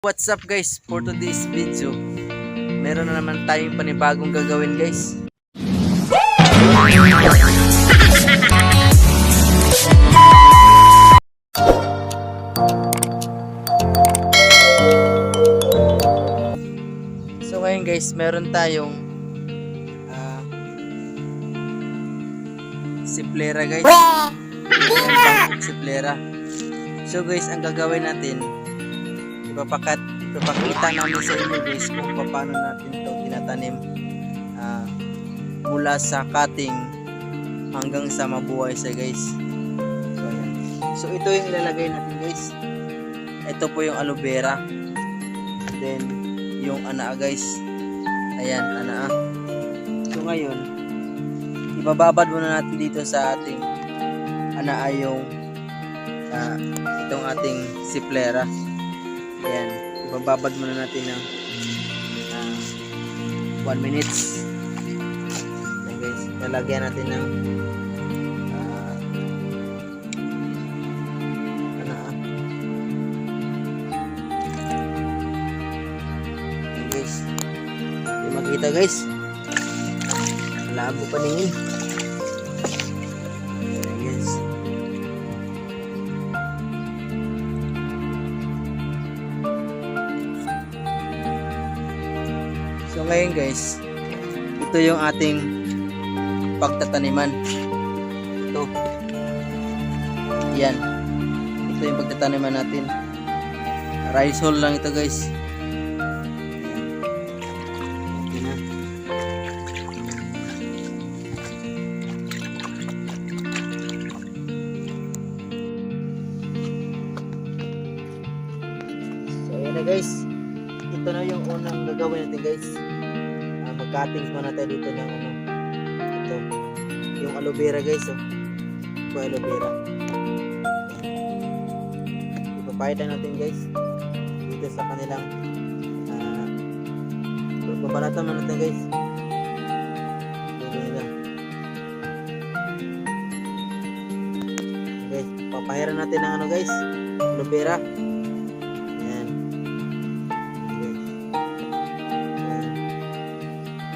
What's up guys, for today's video meron na naman tayong panibagong gagawin guys. So ngayon guys, meron tayong siplera guys. Siplera. So guys, ang gagawin natin, ipapakita namin sa inyo guys kung paano natin ito tinatanim mula sa cutting hanggang sa mabuhay siya guys. So, ayan. So ito yung ilalagay natin guys. Ito po yung aloe vera. Then yung anaa guys. Ayan, anaa. So ngayon, ibababad muna natin dito sa ating anaa yung itong ating siplera. Ayan, ibababad muna natin ng 1 minutes. Ayan guys, lalagyan natin ng ayan guys, hindi makita guys, labo paningin. Ayan guys. So ngayon guys, ito yung ating pagtataniman. Ito. Yan. Ito yung pagtataniman natin. Rice hull lang ito guys. Okay na. So ayan na guys. Ito na yung unang gagawin natin guys. Mag-cuttings muna tayo dito ng ito, yung aloe vera guys. Ito aloe vera. Ipapahid lang natin guys dito sa kanilang babalatan na natin guys. Guys, papahiran natin ng guys, aloe vera.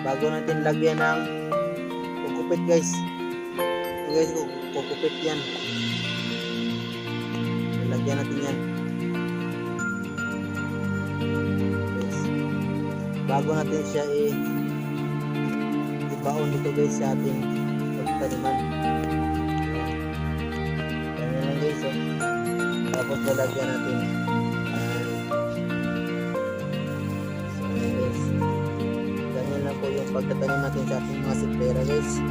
Bago natin lagyan ng kukupit guys. Guys, kukupit yan. Lagyan natin yan. Guys, bago natin siya ibaon dito guys sa ating pagtaniman. Yan lang guys. Tapos lalagyan natin. Po yung pagtatanim natin sa ating mga siplera guys.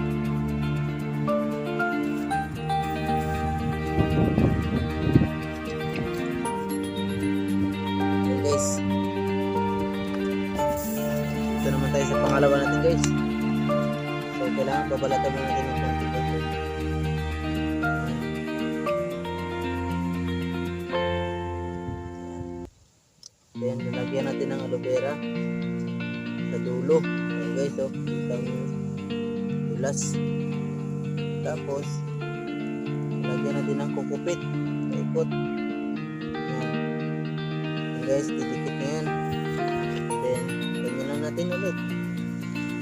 Okay guys, ito naman tayo sa pangalawa natin guys. So kailangan babalatan mo natin ng konti guys. Then lalagyan natin ng aloe vera sa dulo guys, isang dulas. Tapos lagyan natin ng kukupit sa ikot. Yan guys, didikit na yan. Then ganyan lang natin ulit.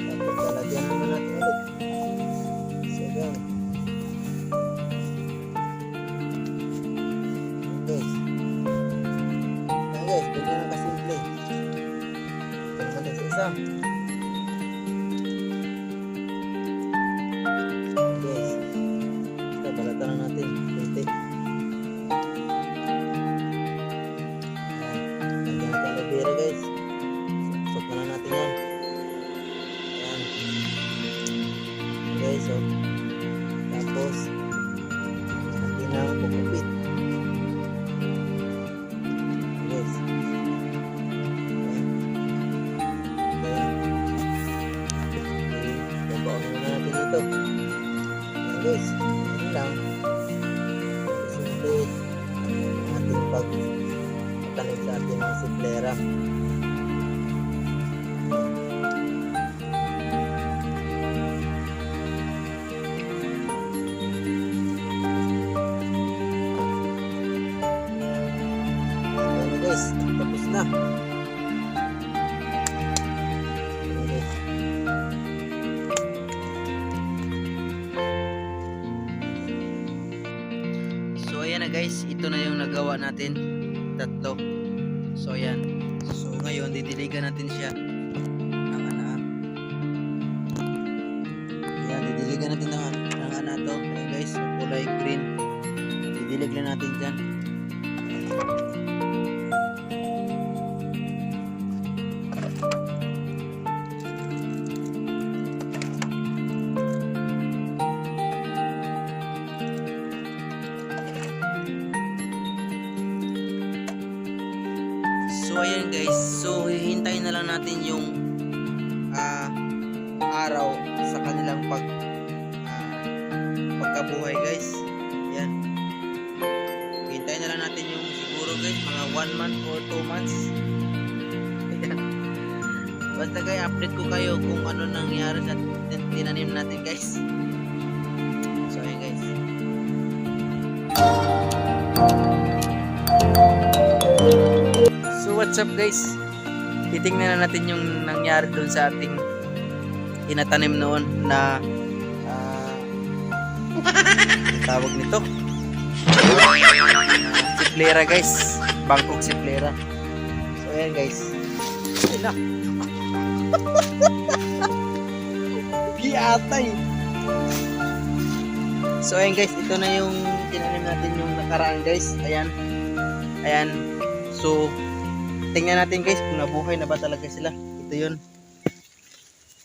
Tapos lalagyan naman natin ulit. So yan guys. Yan guys, ganyan lang kasimple. Ganyan natin sa isa. Balatan na natin kunti. Lagyan natin aloe vera guys. Susok na natin yan. Ayan guys, tapos natin na kukupit guys. Babaon na natin dito. Ayan guys, lang simple ating pagtanim sa ating mga siplera. guys, tapos na. guys, ito na yung nagawa natin, tatlo. So ayan. So ngayon didiligan natin siya ng ayan, didiligan natin ng to. Ayan guys, kulay green. Didilig lang natin dyan. So ayan guys, so hihintayin na lang natin yung araw sa kanilang pagkabuhay guys. Ayan. Hihintayin na lang natin yung siguro guys mga 1 month or 2 months. Ayan. Basta guys, update ko kayo kung ano nangyari sa tinanim natin guys. So ayan guys. So what's up guys, titingnan na natin yung nangyari doon sa ating tinatanim noon na tawag nito siplera guys, Bangkok siplera. So ayan guys, giatay. So ayan guys, ito na yung tinanim natin yung nakaraan guys. Ayan. So tingnan natin guys kung nabuhay na ba talaga sila. Ito yun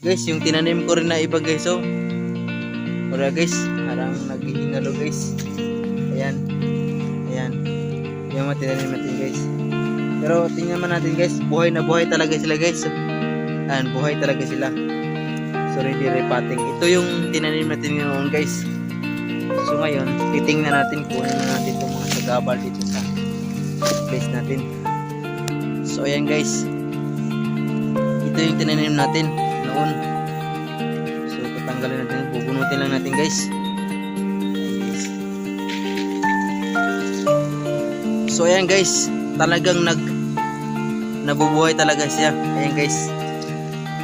guys, yung tinanim ko rin na iba guys. So wala guys, parang naghihingalo guys. Ayan yung mga tinanim natin guys. Pero tingnan man natin guys, buhay na buhay talaga sila guys. Ayan, buhay talaga sila. So ready repotting. Ito yung tinanim natin ngayon guys. So ngayon titingnan natin, kunin na natin itong mga sagabal dito sa place natin. So ayan guys, ito yung tinanim natin noon. So tatanggalin natin, bubunutin lang natin guys. So ayan guys, talagang nabubuhay talaga siya. Ayan guys.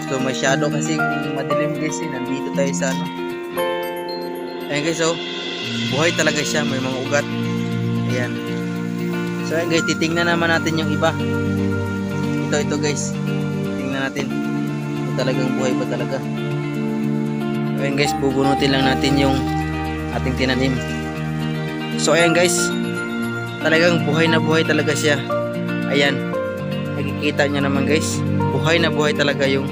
So masyado kasi madilim guys, nandito tayo sa ayan guys, so buhay talaga siya, may mga ugat. Ayan. So ayan guys, titingnan naman natin yung iba. Ito guys, tingnan natin kung talagang buhay pa talaga. Ayan guys, bubunutin lang natin yung ating tinanim. So ayan guys, talagang buhay na buhay talaga siya. Ayan, nakikita nyo naman guys, buhay na buhay talaga yung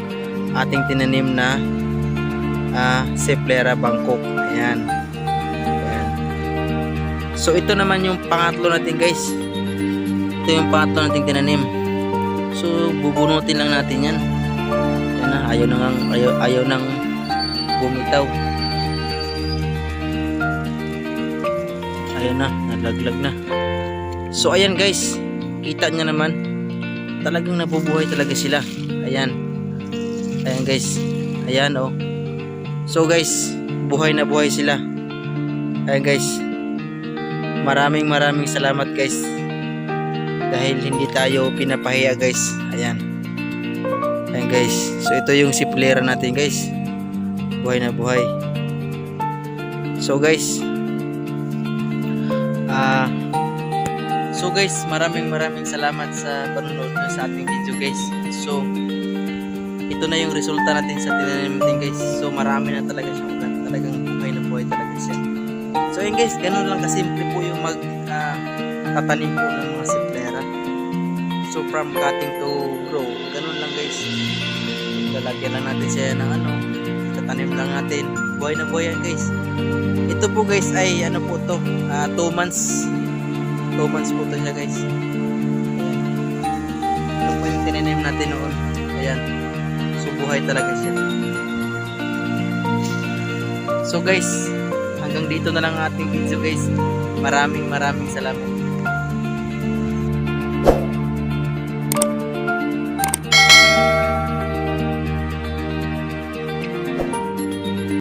ating tinanim na siplera Bangkok. Ayan. So ito naman yung pangatlo natin guys. Ito yung pangatlo nating tinanim. So bubunutin lang natin yan. Yan na, ayaw nang bumitaw. Ayun na, nalaglag na. So ayan guys, kita nyo naman, talagang nabubuhay talaga sila. Ayan guys, ayan oh. So guys, buhay na buhay sila. Ayan guys, maraming salamat guys, dahil hindi tayo pinapahiya guys. Ayan guys, so ito yung siplera natin guys, buhay na buhay. So guys, maraming salamat sa panonood nyo sa ating video guys. So ito na yung resulta natin sa tinanim natin guys. So marami na talaga siya, talagang buhay na buhay talaga siya. So yun guys, ganun lang kasimple po yung tatanim po ng mga siplera. So from cutting to grow, ganun lang guys. Lalagyan lang natin siya ng tatanim lang natin, buhay na buhay yan guys. Ito po guys ay 2 months. 2 months po ito siya guys. Ayan. Ito po yung tinanim natin noon. Ayan. So buhay talaga siya. So guys, hanggang dito na lang ating video guys. Maraming salamat.